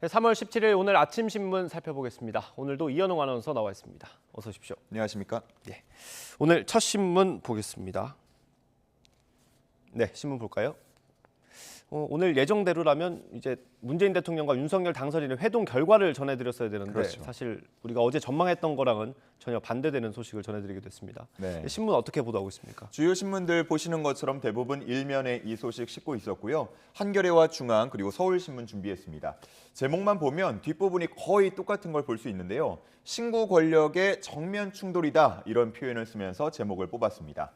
3월 17일 오늘 아침 신문 살펴보겠습니다. 오늘도 이현웅 아나운서 나와 있습니다. 어서 오십시오. 안녕하십니까? 네, 오늘 첫 신문 보겠습니다. 네, 신문 볼까요? 오늘 예정대로라면 이제 문재인 대통령과 윤석열 당선인의 회동 결과를 전해드렸어야 되는데 그렇죠. 사실 우리가 어제 전망했던 거랑은 전혀 반대되는 소식을 전해드리게 됐습니다. 네. 신문 어떻게 보도하고 있습니까? 주요 신문들 보시는 것처럼 대부분 일면에 이 소식 싣고 있었고요. 한겨레와 중앙 그리고 서울신문 준비했습니다. 제목만 보면 뒷부분이 거의 똑같은 걸 볼 수 있는데요. 신구 권력의 정면 충돌이다 이런 표현을 쓰면서 제목을 뽑았습니다.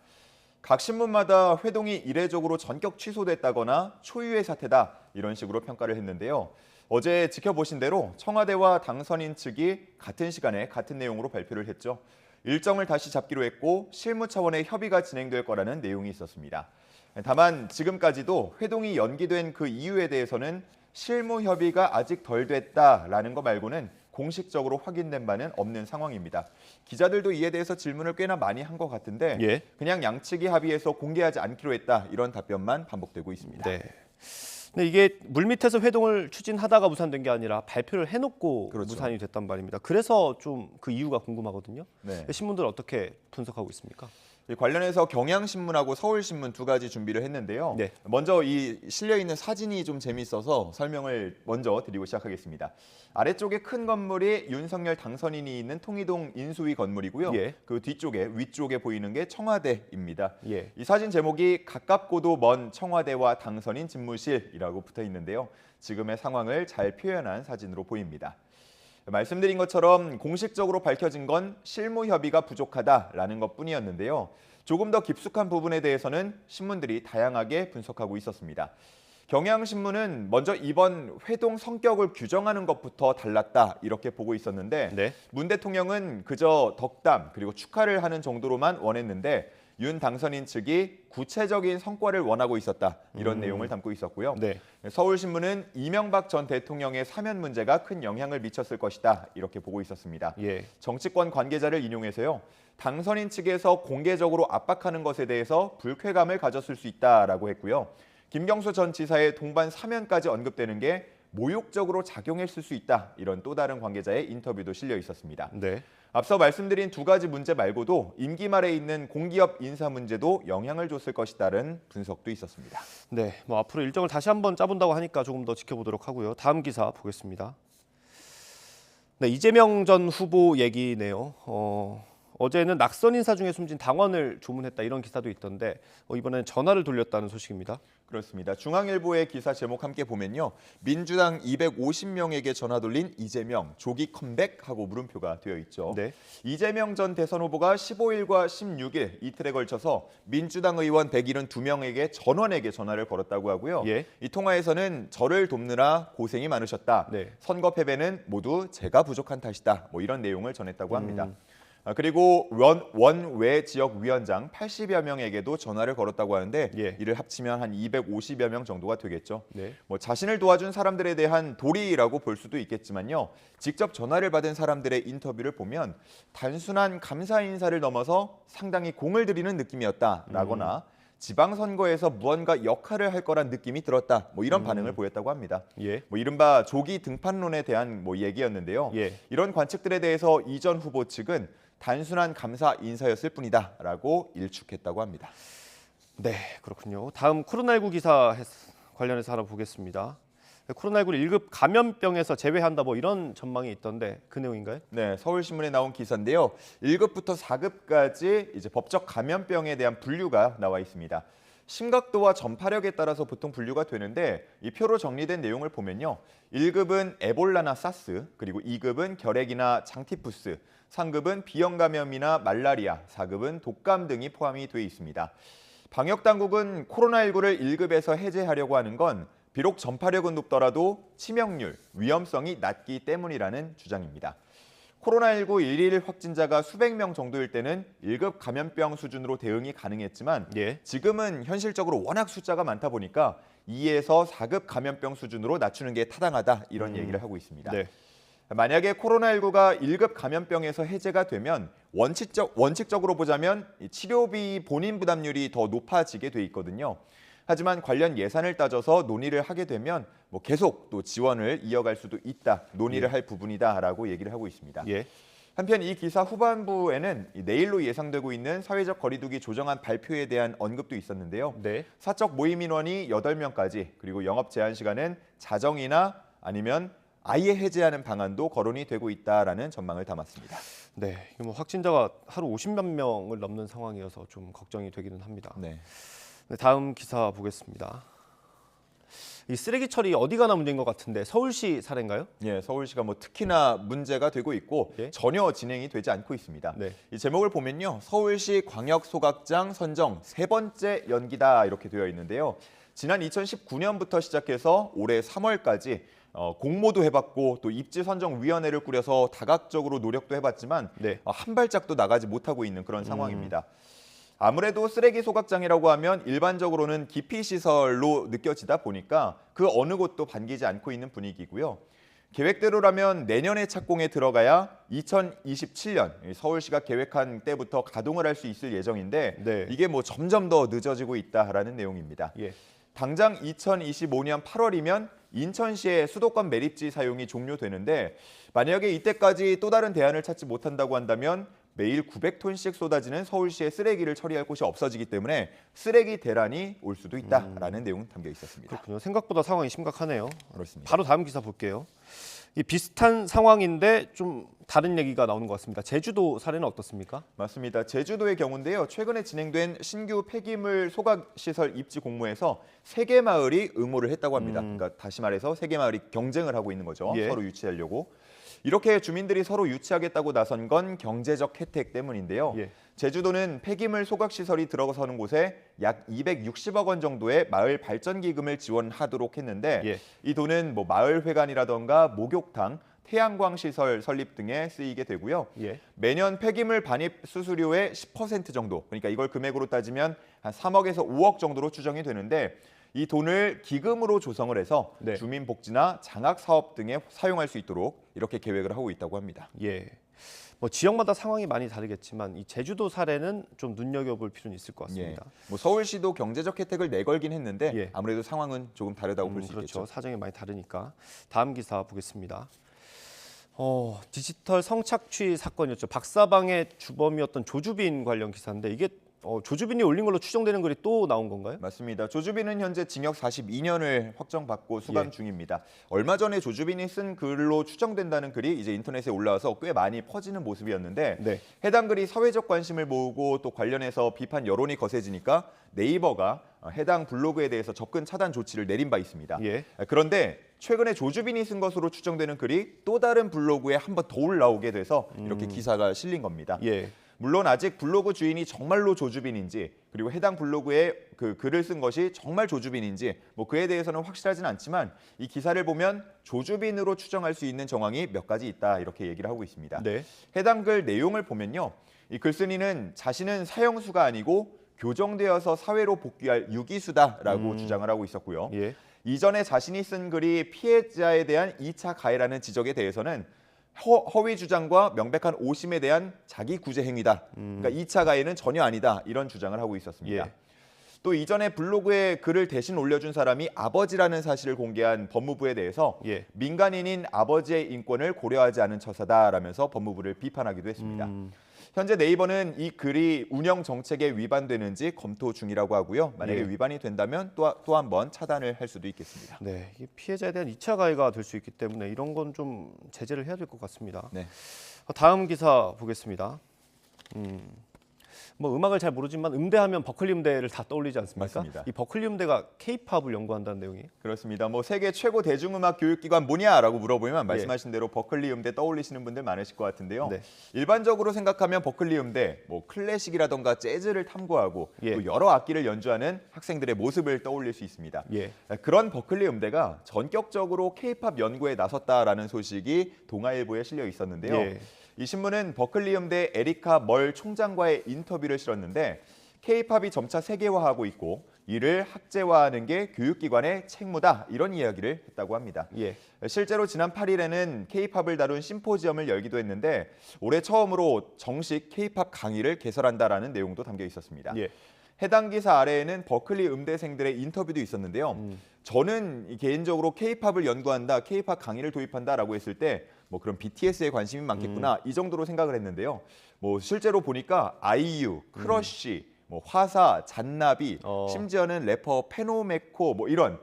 각 신문마다 회동이 이례적으로 전격 취소됐다거나 초유의 사태다 이런 식으로 평가를 했는데요. 어제 지켜보신 대로 청와대와 당선인 측이 같은 시간에 같은 내용으로 발표를 했죠. 일정을 다시 잡기로 했고 실무 차원의 협의가 진행될 거라는 내용이 있었습니다. 다만 지금까지도 회동이 연기된 그 이유에 대해서는 실무 협의가 아직 덜 됐다라는 거 말고는 공식적으로 확인된 바는 없는 상황입니다. 기자들도 이에 대해서 질문을 꽤나 많이 한 것 같은데 그냥 양측이 합의해서 공개하지 않기로 했다 이런 답변만 반복되고 있습니다. 네. 근데 이게 물밑에서 회동을 추진하다가 무산된 게 아니라 발표를 해놓고 그렇죠. 무산이 됐단 말입니다. 그래서 좀 그 이유가 궁금하거든요. 네. 신문들 어떻게 분석하고 있습니까? 관련해서 경향신문하고 서울신문 두 가지 준비를 했는데요. 네. 먼저 이 실려있는 사진이 좀 재밌어서 설명을 먼저 드리고 시작하겠습니다. 아래쪽에 큰 건물이 윤석열 당선인이 있는 통이동 인수위 건물이고요. 그 뒤쪽에 위쪽에 보이는 게 청와대입니다. 이 사진 제목이 가깝고도 먼 청와대와 당선인 집무실이라고 붙어 있는데요. 지금의 상황을 잘 표현한 사진으로 보입니다. 말씀드린 것처럼 공식적으로 밝혀진 건 실무 협의가 부족하다라는 것뿐이었는데요. 조금 더 깊숙한 부분에 대해서는 신문들이 다양하게 분석하고 있었습니다. 경향신문은 먼저 이번 회동 성격을 규정하는 것부터 달랐다 이렇게 보고 있었는데 문 대통령은 그저 덕담 그리고 축하를 하는 정도로만 원했는데 윤 당선인 측이 구체적인 성과를 원하고 있었다 이런 내용을 담고 있었고요. 서울신문은 이명박 전 대통령의 사면 문제가 큰 영향을 미쳤을 것이다 이렇게 보고 있었습니다. 정치권 관계자를 인용해서요. 당선인 측에서 공개적으로 압박하는 것에 대해서 불쾌감을 가졌을 수 있다라고 했고요. 김경수 전 지사의 동반 사면까지 언급되는 게 모욕적으로 작용했을 수 있다 이런 또 다른 관계자의 인터뷰도 실려 있었습니다. 앞서 말씀드린 두 가지 문제 말고도 임기 말에 있는 공기업 인사 문제도 영향을 줬을 것이다는 분석도 있었습니다. 네, 뭐 앞으로 일정을 다시 한번 짜본다고 하니까 조금 더 지켜보도록 하고요. 다음 기사 보겠습니다. 네, 이재명 전 후보 얘기네요. 어제는 낙선 인사 중에 숨진 당원을 조문했다 이런 기사도 있던데 이번에는 전화를 돌렸다는 소식입니다. 그렇습니다. 중앙일보의 기사 제목 함께 보면요. 민주당 250명에게 전화 돌린 이재명 조기 컴백하고 물음표가 되어 있죠. 이재명 전 대선 후보가 15일과 16일 이틀에 걸쳐서 민주당 의원 172명에게 전원에게 전화를 걸었다고 하고요. 이 통화에서는 저를 돕느라 고생이 많으셨다. 선거 패배는 모두 제가 부족한 탓이다. 뭐 이런 내용을 전했다고 합니다. 그리고 원외 지역 위원장 80여 명에게도 전화를 걸었다고 하는데 이를 합치면 한 250여 명 정도가 되겠죠. 뭐 자신을 도와준 사람들에 대한 도리라고 볼 수도 있겠지만요. 직접 전화를 받은 사람들의 인터뷰를 보면 단순한 감사 인사를 넘어서 상당히 공을 들이는 느낌이었다라거나 지방선거에서 무언가 역할을 할 거란 느낌이 들었다. 뭐 이런 반응을 보였다고 합니다. 뭐 이른바 조기 등판론에 대한 뭐 얘기였는데요. 이런 관측들에 대해서 이 전 후보 측은 단순한 감사 인사였을 뿐이다라고 일축했다고 합니다. 네, 그렇군요. 다음 코로나19 기사 관련해서 하나 보겠습니다. 코로나19를 1급 감염병에서 제외한다 뭐 이런 전망이 있던데 그 내용인가요? 네, 서울신문에 나온 기사인데요. 1급부터 4급까지 이제 법적 감염병에 대한 분류가 나와 있습니다. 심각도와 전파력에 따라서 보통 분류가 되는데 이 표로 정리된 내용을 보면요. 1급은 에볼라나 사스, 그리고 2급은 결핵이나 장티푸스, 3급은 비형 감염이나 말라리아, 4급은 독감 등이 포함이 돼 있습니다. 방역당국은 코로나19를 1급에서 해제하려고 하는 건 비록 전파력은 높더라도 치명률, 위험성이 낮기 때문이라는 주장입니다. 코로나19 일일 확진자가 수백 명 정도일 때는 1급 감염병 수준으로 대응이 가능했지만 지금은 현실적으로 워낙 숫자가 많다 보니까 2에서 4급 감염병 수준으로 낮추는 게 타당하다 이런 얘기를 하고 있습니다. 만약에 코로나19가 1급 감염병에서 해제가 되면 원칙적으로 보자면 치료비 본인 부담률이 더 높아지게 돼 있거든요. 하지만 관련 예산을 따져서 논의를 하게 되면 뭐 계속 또 지원을 이어갈 수도 있다, 논의를 할 부분이다라고 얘기를 하고 있습니다. 한편 이 기사 후반부에는 내일로 예상되고 있는 사회적 거리두기 조정안 발표에 대한 언급도 있었는데요. 사적 모임 인원이 8명까지, 그리고 영업 제한 시간은 자정이나 아니면 아예 해제하는 방안도 거론이 되고 있다라는 전망을 담았습니다. 네, 뭐 확진자가 하루 50만 명을 넘는 상황이어서 좀 걱정이 되기는 합니다. 네, 다음 기사 보겠습니다. 이 쓰레기 처리 어디 가나 문제인 것 같은데 서울시 사례인가요? 예, 서울시가 뭐 특히나 문제가 되고 있고 전혀 진행이 되지 않고 있습니다. 이 제목을 보면요, 서울시 광역소각장 선정 3번째 연기다 이렇게 되어 있는데요. 지난 2019년부터 시작해서 올해 3월까지 공모도 해봤고 또 입지선정위원회를 꾸려서 다각적으로 노력도 해봤지만 한 발짝도 나가지 못하고 있는 그런 상황입니다. 아무래도 쓰레기 소각장이라고 하면 일반적으로는 기피시설로 느껴지다 보니까 그 어느 곳도 반기지 않고 있는 분위기고요. 계획대로라면 내년에 착공에 들어가야 2027년 서울시가 계획한 때부터 가동을 할 수 있을 예정인데 이게 뭐 점점 더 늦어지고 있다라는 내용입니다. 당장 2025년 8월이면 인천시의 수도권 매립지 사용이 종료되는데 만약에 이때까지 또 다른 대안을 찾지 못한다고 한다면 매일 900톤씩 쏟아지는 서울시의 쓰레기를 처리할 곳이 없어지기 때문에 쓰레기 대란이 올 수도 있다라는 내용 담겨 있었습니다. 그렇군요. 생각보다 상황이 심각하네요. 그렇습니다. 바로 다음 기사 볼게요. 이 비슷한 상황인데 좀 다른 얘기가 나오는 것 같습니다. 제주도 사례는 어떻습니까? 맞습니다. 제주도의 경우인데요. 최근에 진행된 신규 폐기물 소각시설 입지 공모에서 3개 마을이 응모를 했다고 합니다. 그러니까 다시 말해서 3개 마을이 경쟁을 하고 있는 거죠. 서로 유치하려고. 이렇게 주민들이 서로 유치하겠다고 나선 건 경제적 혜택 때문인데요. 제주도는 폐기물 소각시설이 들어서는 곳에 약 260억 원 정도의 마을 발전 기금을 지원하도록 했는데 이 돈은 뭐 마을 회관이라던가 목욕탕, 태양광 시설 설립 등에 쓰이게 되고요. 매년 폐기물 반입 수수료의 10% 정도, 그러니까 이걸 금액으로 따지면 한 3억에서 5억 정도로 추정이 되는데 이 돈을 기금으로 조성을 해서 주민복지나 장학사업 등에 사용할 수 있도록 이렇게 계획을 하고 있다고 합니다. 뭐 지역마다 상황이 많이 다르겠지만 이 제주도 사례는 좀 눈여겨볼 필요는 있을 것 같습니다. 뭐 서울시도 경제적 혜택을 내걸긴 했는데 아무래도 상황은 조금 다르다고 볼 수 있겠죠. 사정이 많이 다르니까. 다음 기사 보겠습니다. 디지털 성착취 사건이었죠. 박사방의 주범이었던 조주빈 관련 기사인데 이게 조주빈이 올린 걸로 추정되는 글이 또 나온 건가요? 맞습니다. 조주빈은 현재 징역 42년을 확정받고 수감 중입니다. 얼마 전에 조주빈이 쓴 글로 추정된다는 글이 이제 인터넷에 올라와서 꽤 많이 퍼지는 모습이었는데 해당 글이 사회적 관심을 모으고 또 관련해서 비판 여론이 거세지니까 네이버가 해당 블로그에 대해서 접근 차단 조치를 내린 바 있습니다. 그런데 최근에 조주빈이 쓴 것으로 추정되는 글이 또 다른 블로그에 한 번 더 올라오게 돼서 이렇게 기사가 실린 겁니다. 물론 아직 블로그 주인이 정말로 조주빈인지 그리고 해당 블로그에 그 글을 쓴 것이 정말 조주빈인지 뭐 그에 대해서는 확실하진 않지만 이 기사를 보면 조주빈으로 추정할 수 있는 정황이 몇 가지 있다 이렇게 얘기를 하고 있습니다. 해당 글 내용을 보면요. 이 글쓴이는 자신은 사형수가 아니고 교정되어서 사회로 복귀할 유기수다라고 주장을 하고 있었고요. 이전에 자신이 쓴 글이 피해자에 대한 2차 가해라는 지적에 대해서는 허위 주장과 명백한 오심에 대한 자기 구제 행위다. 그러니까 2차 가해는 전혀 아니다. 이런 주장을 하고 있었습니다. 또 이전에 블로그에 글을 대신 올려준 사람이 아버지라는 사실을 공개한 법무부에 대해서 민간인인 아버지의 인권을 고려하지 않은 처사다라면서 법무부를 비판하기도 했습니다. 현재 네이버는 이 글이 운영 정책에 위반되는지 검토 중이라고 하고요. 만약에 위반이 된다면 또 한 번 차단을 할 수도 있겠습니다. 이게 피해자에 대한 2차 가해가 될 수 있기 때문에 이런 건 좀 제재를 해야 될 것 같습니다. 다음 기사 보겠습니다. 뭐 음악을 잘 모르지만 음대하면 버클리 음대를 다 떠올리지 않습니까? 맞습니다. 이 버클리 음대가 K-팝을 연구한다는 내용이 그렇습니다. 뭐 세계 최고 대중음악 교육기관 뭐냐라고 물어보면 말씀하신 대로 버클리 음대 떠올리시는 분들 많으실 것 같은데요. 일반적으로 생각하면 버클리 음대, 뭐 클래식이라던가 재즈를 탐구하고 또 여러 악기를 연주하는 학생들의 모습을 떠올릴 수 있습니다. 그런 버클리 음대가 전격적으로 K-팝 연구에 나섰다라는 소식이 동아일보에 실려 있었는데요. 이 신문은 버클리 음대 에리카 멀 총장과의 인터뷰를 실었는데 K-팝이 점차 세계화하고 있고 이를 학제화하는 게 교육기관의 책무다 이런 이야기를 했다고 합니다. 실제로 지난 8일에는 K-팝을 다룬 심포지엄을 열기도 했는데 올해 처음으로 정식 K-팝 강의를 개설한다라는 내용도 담겨 있었습니다. 해당 기사 아래에는 버클리 음대생들의 인터뷰도 있었는데요. 저는 개인적으로 K-팝을 연구한다, K-팝 강의를 도입한다라고 했을 때 뭐 그런 BTS에 관심이 많겠구나 이 정도로 생각을 했는데요. 뭐 실제로 보니까 아이유, 크러쉬, 뭐 화사, 잔나비, 심지어는 래퍼 페노메코 뭐 이런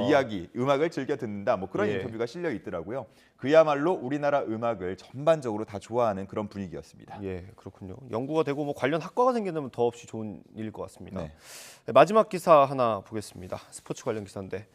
이야기, 음악을 즐겨 듣는다 뭐 그런 인터뷰가 실려 있더라고요. 그야말로 우리나라 음악을 전반적으로 다 좋아하는 그런 분위기였습니다. 예, 그렇군요. 연구가 되고 뭐 관련 학과가 생기면 더없이 좋은 일일 것 같습니다. 네. 네, 마지막 기사 하나 보겠습니다. 스포츠 관련 기사인데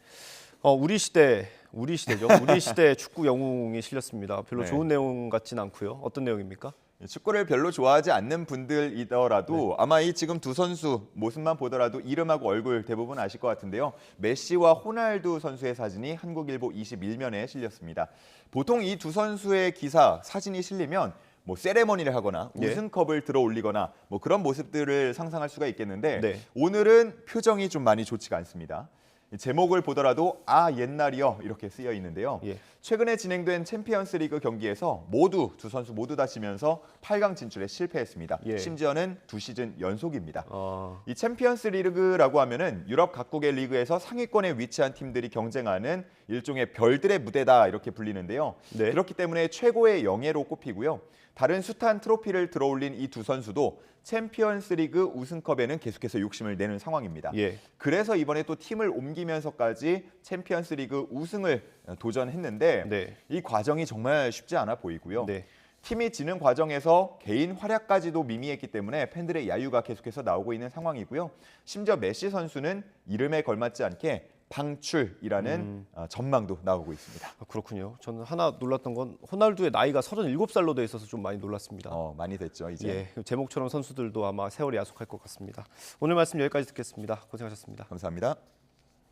우리 시대죠. 우리 시대 축구 영웅이 실렸습니다. 별로 네. 좋은 내용 같진 않고요. 어떤 내용입니까? 축구를 별로 좋아하지 않는 분들이더라도 아마 이 지금 두 선수 모습만 보더라도 이름하고 얼굴 대부분 아실 것 같은데요. 메시와 호날두 선수의 사진이 한국일보 21면에 실렸습니다. 보통 이 두 선수의 기사, 사진이 실리면 뭐 세레머니를 하거나 우승컵을 들어 올리거나 뭐 그런 모습들을 상상할 수가 있겠는데 오늘은 표정이 좀 많이 좋지가 않습니다. 제목을 보더라도 아 옛날이요 이렇게 쓰여 있는데요. 최근에 진행된 챔피언스 리그 경기에서 두 선수 모두 다 지면서 8강 진출에 실패했습니다. 심지어는 2시즌 연속입니다. 이 챔피언스 리그라고 하면은 유럽 각국의 리그에서 상위권에 위치한 팀들이 경쟁하는 일종의 별들의 무대다 이렇게 불리는데요. 그렇기 때문에 최고의 영예로 꼽히고요. 다른 숱한 트로피를 들어올린 이 두 선수도 챔피언스 리그 우승컵에는 계속해서 욕심을 내는 상황입니다. 그래서 이번에 또 팀을 옮기면서까지 챔피언스 리그 우승을 도전했는데 이 과정이 정말 쉽지 않아 보이고요. 팀이 지는 과정에서 개인 활약까지도 미미했기 때문에 팬들의 야유가 계속해서 나오고 있는 상황이고요. 심지어 메시 선수는 이름에 걸맞지 않게 방출이라는 전망도 나오고 있습니다. 그렇군요. 저는 하나 놀랐던 건 호날두의 나이가 37살로 돼 있어서 좀 많이 놀랐습니다. 많이 됐죠, 이제. 제목처럼 선수들도 아마 세월이 야속할 것 같습니다. 오늘 말씀 여기까지 듣겠습니다. 고생하셨습니다. 감사합니다.